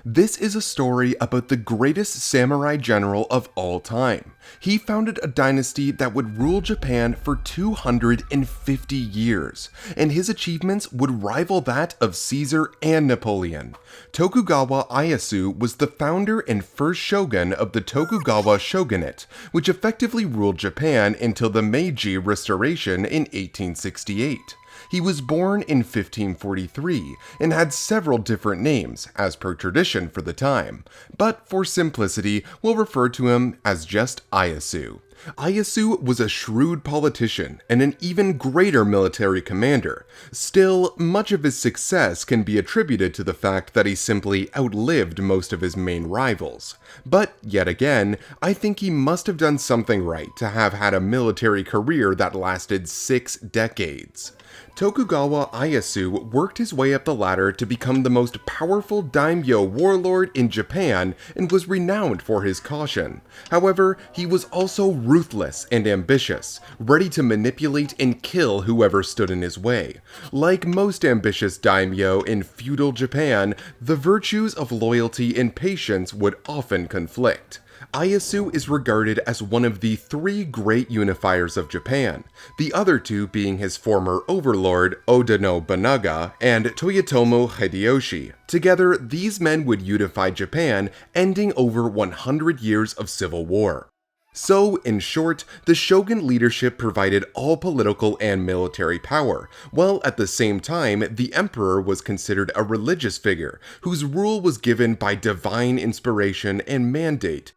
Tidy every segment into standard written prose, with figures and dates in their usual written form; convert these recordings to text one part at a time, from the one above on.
This is a story about the greatest samurai general of all time. He founded a dynasty that would rule Japan for 250 years, and his achievements would rival that of Caesar and Napoleon. Tokugawa Ieyasu was the founder and first shogun of the Tokugawa Shogunate, which effectively ruled Japan until the Meiji Restoration in 1868. He was born in 1543 and had several different names, as per tradition for the time, but for simplicity, we'll refer to him as just Ieyasu. Ieyasu was a shrewd politician and an even greater military commander. Still, much of his success can be attributed to the fact that he simply outlived most of his main rivals. But yet again, I think he must have done something right to have had a military career that lasted 6 decades. Tokugawa Ieyasu worked his way up the ladder to become the most powerful daimyo warlord in Japan and was renowned for his caution. However, he was also ruthless and ambitious, ready to manipulate and kill whoever stood in his way. Like most ambitious daimyo in feudal Japan, the virtues of loyalty and patience would often conflict. Ieyasu is regarded as one of the 3 great unifiers of Japan, the other 2 being his former overlord Oda Nobunaga and Toyotomi Hideyoshi. Together, these men would unify Japan, ending over 100 years of civil war. So, in short, the shogun leadership provided all political and military power, while at the same time, the emperor was considered a religious figure, whose rule was given by divine inspiration and mandate.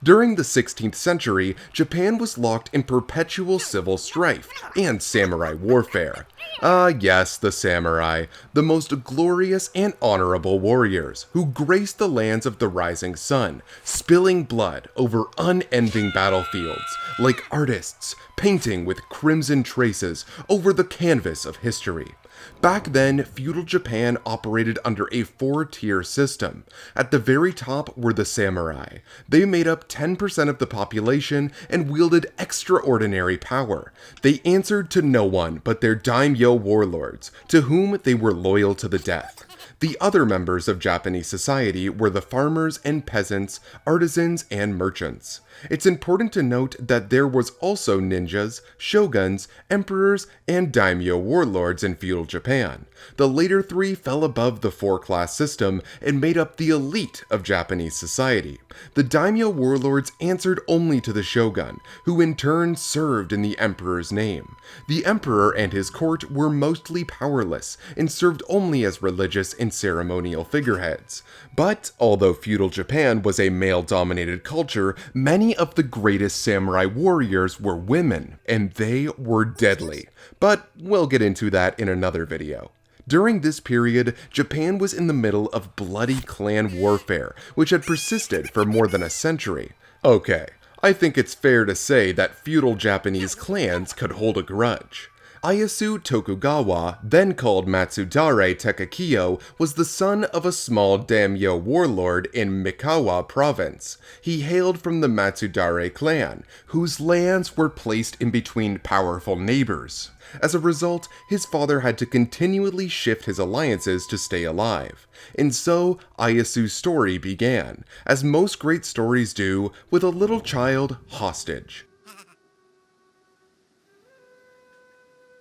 During the 16th century, Japan was locked in perpetual civil strife and samurai warfare. Yes, the samurai, the most glorious and honorable warriors who graced the lands of the rising sun, spilling blood over unending battlefields, like artists painting with crimson traces over the canvas of history. Back then, feudal Japan operated under a 4-tier system. At the very top were the samurai. They made up 10% of the population and wielded extraordinary power. They answered to no one but their daimyo warlords, to whom they were loyal to the death. The other members of Japanese society were the farmers and peasants, artisans, and merchants. It's important to note that there was also ninjas, shoguns, emperors, and daimyo warlords in feudal Japan. The later 3 fell above the 4-class system and made up the elite of Japanese society. The daimyo warlords answered only to the shogun, who in turn served in the emperor's name. The emperor and his court were mostly powerless and served only as religious and ceremonial figureheads. But although feudal Japan was a male-dominated culture, many of the greatest samurai warriors were women, and they were deadly. But we'll get into that in another video. During this period, Japan was in the middle of bloody clan warfare, which had persisted for more than a century. Okay, I think it's fair to say that feudal Japanese clans could hold a grudge. Ieyasu Tokugawa, then called Matsudare Tekkeiyo, was the son of a small daimyo warlord in Mikawa province. He hailed from the Matsudare clan, whose lands were placed in between powerful neighbors. As a result, his father had to continually shift his alliances to stay alive. And so, Ieyasu's story began, as most great stories do, with a little child hostage.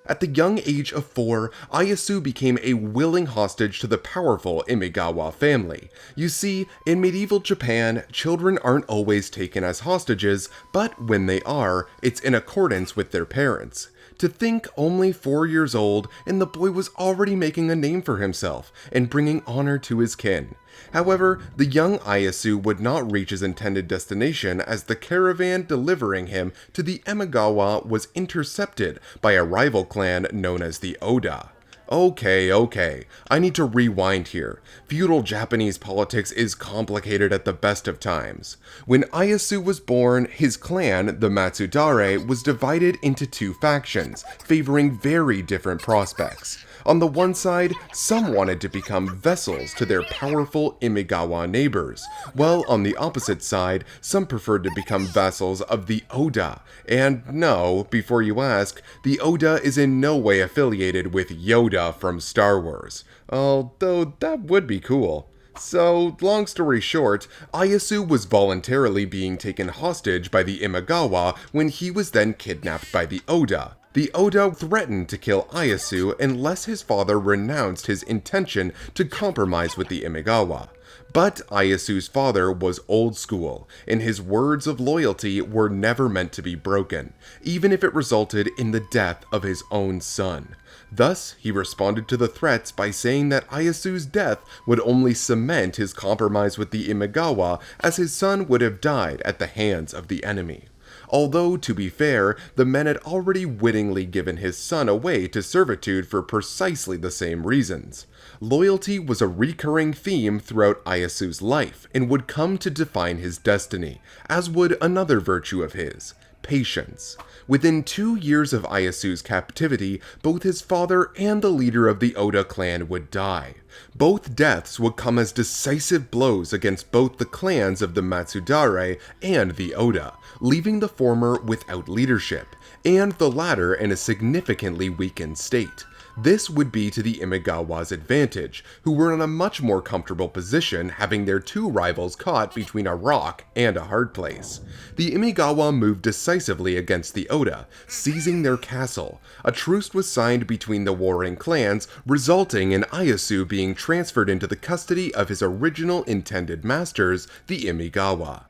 At the young age of 4, Ieyasu became a willing hostage to the powerful Imagawa family. You see, in medieval Japan, children aren't always taken as hostages, but when they are, it's in accordance with their parents. To think only 4 years old, and the boy was already making a name for himself and bringing honor to his kin. However, the young Ieyasu would not reach his intended destination as the caravan delivering him to the Imagawa was intercepted by a rival clan known as the Oda. Okay, I need to rewind here. Feudal Japanese politics is complicated at the best of times. When Ieyasu was born, his clan, the Matsudare, was divided into 2 factions, favoring very different prospects. On the one side, some wanted to become vassals to their powerful Imagawa neighbors, while on the opposite side, some preferred to become vassals of the Oda. And no, before you ask, the Oda is in no way affiliated with Yoda Oda from Star Wars, although that would be cool. So, long story short, Ieyasu was voluntarily being taken hostage by the Imagawa when he was then kidnapped by the Oda. The Oda threatened to kill Ieyasu unless his father renounced his intention to compromise with the Imagawa. But Ieyasu's father was old school, and his words of loyalty were never meant to be broken, even if it resulted in the death of his own son. Thus, he responded to the threats by saying that Ieyasu's death would only cement his compromise with the Imagawa, as his son would have died at the hands of the enemy. Although, to be fair, the men had already wittingly given his son away to servitude for precisely the same reasons. Loyalty was a recurring theme throughout Ieyasu's life and would come to define his destiny, as would another virtue of his: patience. Within 2 years of Ieyasu's captivity, both his father and the leader of the Oda clan would die. Both deaths would come as decisive blows against both the clans of the Matsudare and the Oda, leaving the former without leadership, and the latter in a significantly weakened state. This would be to the Imagawa's advantage, who were in a much more comfortable position, having their two rivals caught between a rock and a hard place. The Imagawa moved decisively against the Oda, seizing their castle. A truce was signed between the warring clans, resulting in Ieyasu being transferred into the custody of his original intended masters, the Imagawa.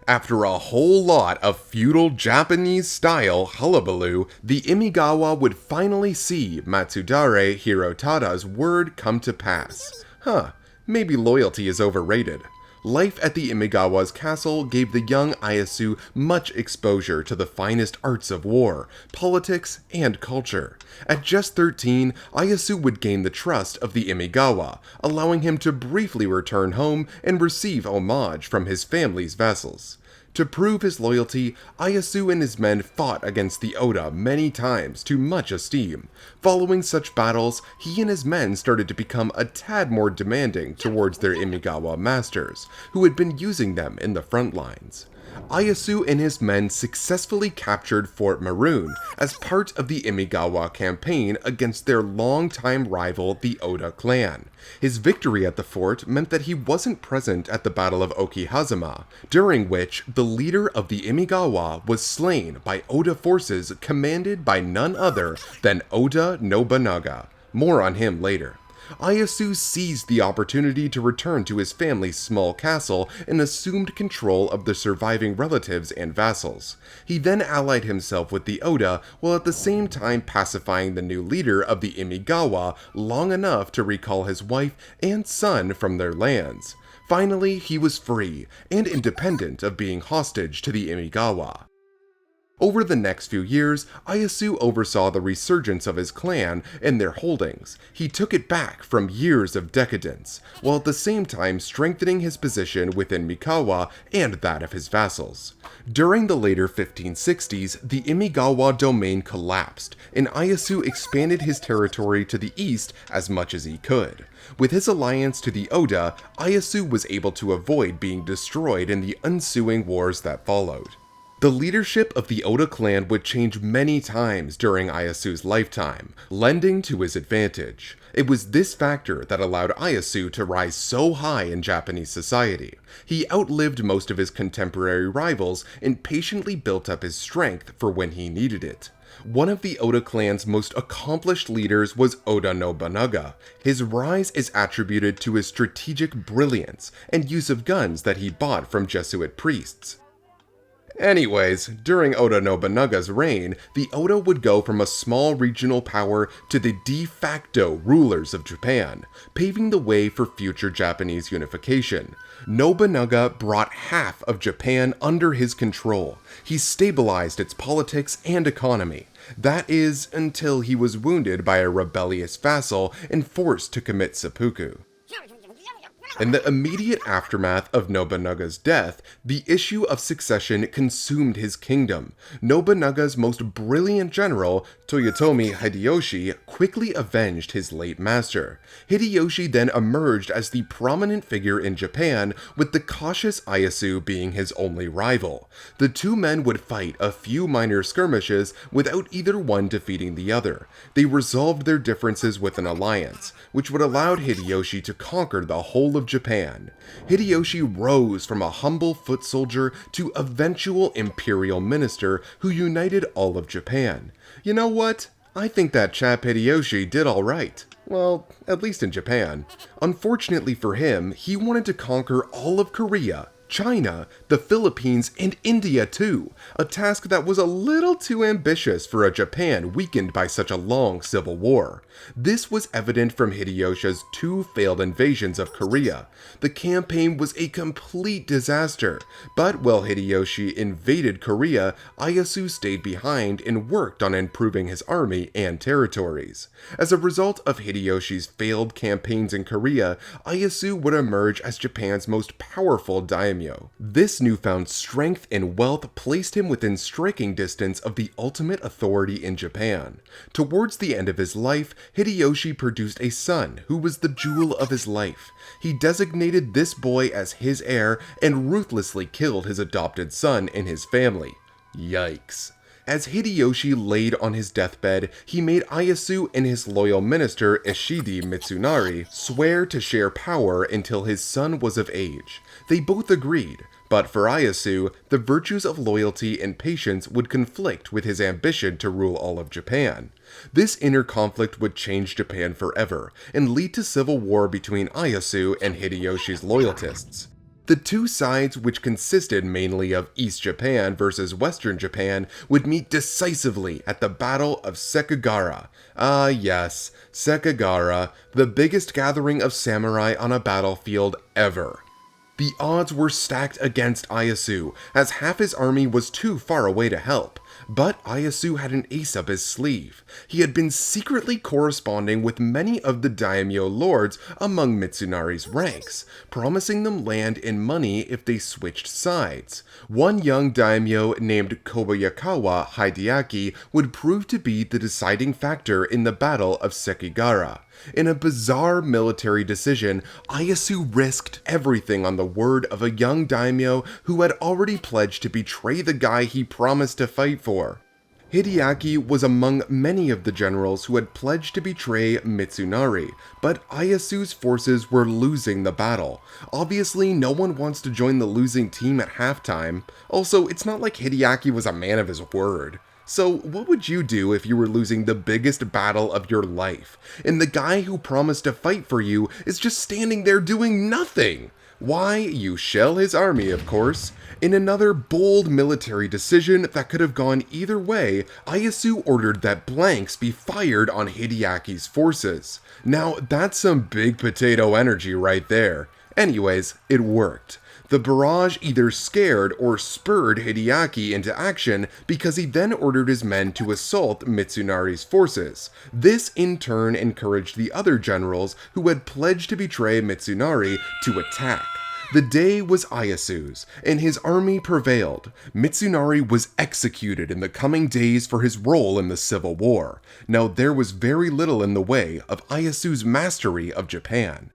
After a whole lot of feudal Japanese-style hullabaloo, the Imagawa would finally see Matsudare Hirotada's word come to pass. Maybe loyalty is overrated. Life at the Imagawa's castle gave the young Ieyasu much exposure to the finest arts of war, politics, and culture. At just 13, Ieyasu would gain the trust of the Imagawa, allowing him to briefly return home and receive homage from his family's vassals. To prove his loyalty, Ieyasu and his men fought against the Oda many times to much esteem. Following such battles, he and his men started to become a tad more demanding towards their Imagawa masters, who had been using them in the front lines. Ieyasu and his men successfully captured Fort Maroon as part of the Imagawa campaign against their longtime rival, the Oda clan. His victory at the fort meant that he wasn't present at the Battle of Okihazama, during which the leader of the Imagawa was slain by Oda forces commanded by none other than Oda Nobunaga. More on him later. Ieyasu seized the opportunity to return to his family's small castle and assumed control of the surviving relatives and vassals. He then allied himself with the Oda while at the same time pacifying the new leader of the Imagawa long enough to recall his wife and son from their lands. Finally, he was free and independent of being hostage to the Imagawa. Over the next few years, Ieyasu oversaw the resurgence of his clan and their holdings. He took it back from years of decadence, while at the same time strengthening his position within Mikawa and that of his vassals. During the later 1560s, the Imagawa domain collapsed, and Ieyasu expanded his territory to the east as much as he could. With his alliance to the Oda, Ieyasu was able to avoid being destroyed in the ensuing wars that followed. The leadership of the Oda clan would change many times during Ieyasu's lifetime, lending to his advantage. It was this factor that allowed Ieyasu to rise so high in Japanese society. He outlived most of his contemporary rivals and patiently built up his strength for when he needed it. One of the Oda clan's most accomplished leaders was Oda Nobunaga. His rise is attributed to his strategic brilliance and use of guns that he bought from Jesuit priests. Anyways, during Oda Nobunaga's reign, the Oda would go from a small regional power to the de facto rulers of Japan, paving the way for future Japanese unification. Nobunaga brought half of Japan under his control. He stabilized its politics and economy. That is, until he was wounded by a rebellious vassal and forced to commit seppuku. In the immediate aftermath of Nobunaga's death, the issue of succession consumed his kingdom. Nobunaga's most brilliant general, Toyotomi Hideyoshi, quickly avenged his late master. Hideyoshi then emerged as the prominent figure in Japan, with the cautious Ieyasu being his only rival. The two men would fight a few minor skirmishes without either one defeating the other. They resolved their differences with an alliance, which would allow Hideyoshi to conquer the whole of Japan. Hideyoshi rose from a humble foot soldier to eventual imperial minister who united all of Japan. You know what? I think that chap Hideyoshi did alright. Well, at least in Japan. Unfortunately for him, he wanted to conquer all of Korea, China, the Philippines, and India too, a task that was a little too ambitious for a Japan weakened by such a long civil war. This was evident from Hideyoshi's two failed invasions of Korea. The campaign was a complete disaster, but while Hideyoshi invaded Korea, Ieyasu stayed behind and worked on improving his army and territories. As a result of Hideyoshi's failed campaigns in Korea, Ieyasu would emerge as Japan's most powerful daimyo. This newfound strength and wealth placed him within striking distance of the ultimate authority in Japan. Towards the end of his life, Hideyoshi produced a son who was the jewel of his life. He designated this boy as his heir and ruthlessly killed his adopted son and his family. Yikes. As Hideyoshi laid on his deathbed, he made Ieyasu and his loyal minister Ishide Mitsunari swear to share power until his son was of age. They both agreed, but for Ieyasu, the virtues of loyalty and patience would conflict with his ambition to rule all of Japan. This inner conflict would change Japan forever, and lead to civil war between Ieyasu and Hideyoshi's loyalists. The two sides, which consisted mainly of East Japan versus Western Japan, would meet decisively at the Battle of Sekigahara. Ah yes, Sekigahara, the biggest gathering of samurai on a battlefield ever. The odds were stacked against Ieyasu, as half his army was too far away to help. But Ieyasu had an ace up his sleeve. He had been secretly corresponding with many of the daimyo lords among Mitsunari's ranks, promising them land and money if they switched sides. One young daimyo named Kobayakawa Hideaki would prove to be the deciding factor in the Battle of Sekigahara. In a bizarre military decision, Ieyasu risked everything on the word of a young daimyo who had already pledged to betray the guy he promised to fight for. Hideaki was among many of the generals who had pledged to betray Mitsunari, but Ieyasu's forces were losing the battle. Obviously, no one wants to join the losing team at halftime. Also, it's not like Hideaki was a man of his word. So what would you do if you were losing the biggest battle of your life, and the guy who promised to fight for you is just standing there doing nothing? Why, you shell his army, of course. In another bold military decision that could have gone either way, Ieyasu ordered that blanks be fired on Hideaki's forces. Now, that's some big potato energy right there. Anyways, it worked. The barrage either scared or spurred Hideaki into action because he then ordered his men to assault Mitsunari's forces. This in turn encouraged the other generals who had pledged to betray Mitsunari to attack. The day was Ieyasu's, and his army prevailed. Mitsunari was executed in the coming days for his role in the civil war. Now there was very little in the way of Ieyasu's mastery of Japan.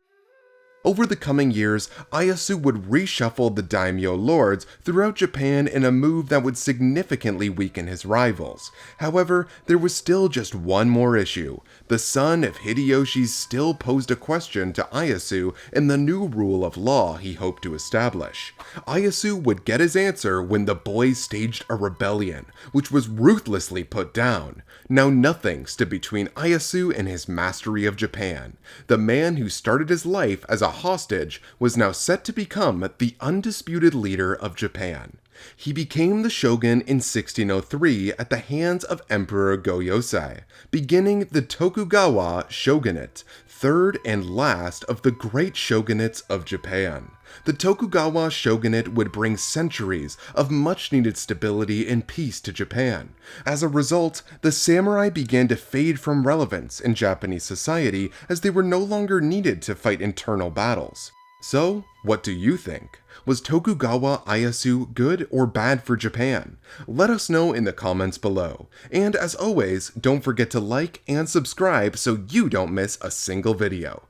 Over the coming years, Ieyasu would reshuffle the daimyo lords throughout Japan in a move that would significantly weaken his rivals. However, there was still just one more issue. The son of Hideyoshi still posed a question to Ieyasu in the new rule of law he hoped to establish. Ieyasu would get his answer when the boys staged a rebellion, which was ruthlessly put down. Now nothing stood between Ieyasu and his mastery of Japan. The man who started his life as a hostage was now set to become the undisputed leader of Japan. He became the shogun in 1603 at the hands of Emperor Go-Yosei, beginning the Tokugawa Shogunate, third and last of the great shogunates of Japan. The Tokugawa Shogunate would bring centuries of much-needed stability and peace to Japan. As a result, the samurai began to fade from relevance in Japanese society as they were no longer needed to fight internal battles. So, what do you think? Was Tokugawa Ieyasu good or bad for Japan? Let us know in the comments below. And as always, don't forget to like and subscribe so you don't miss a single video.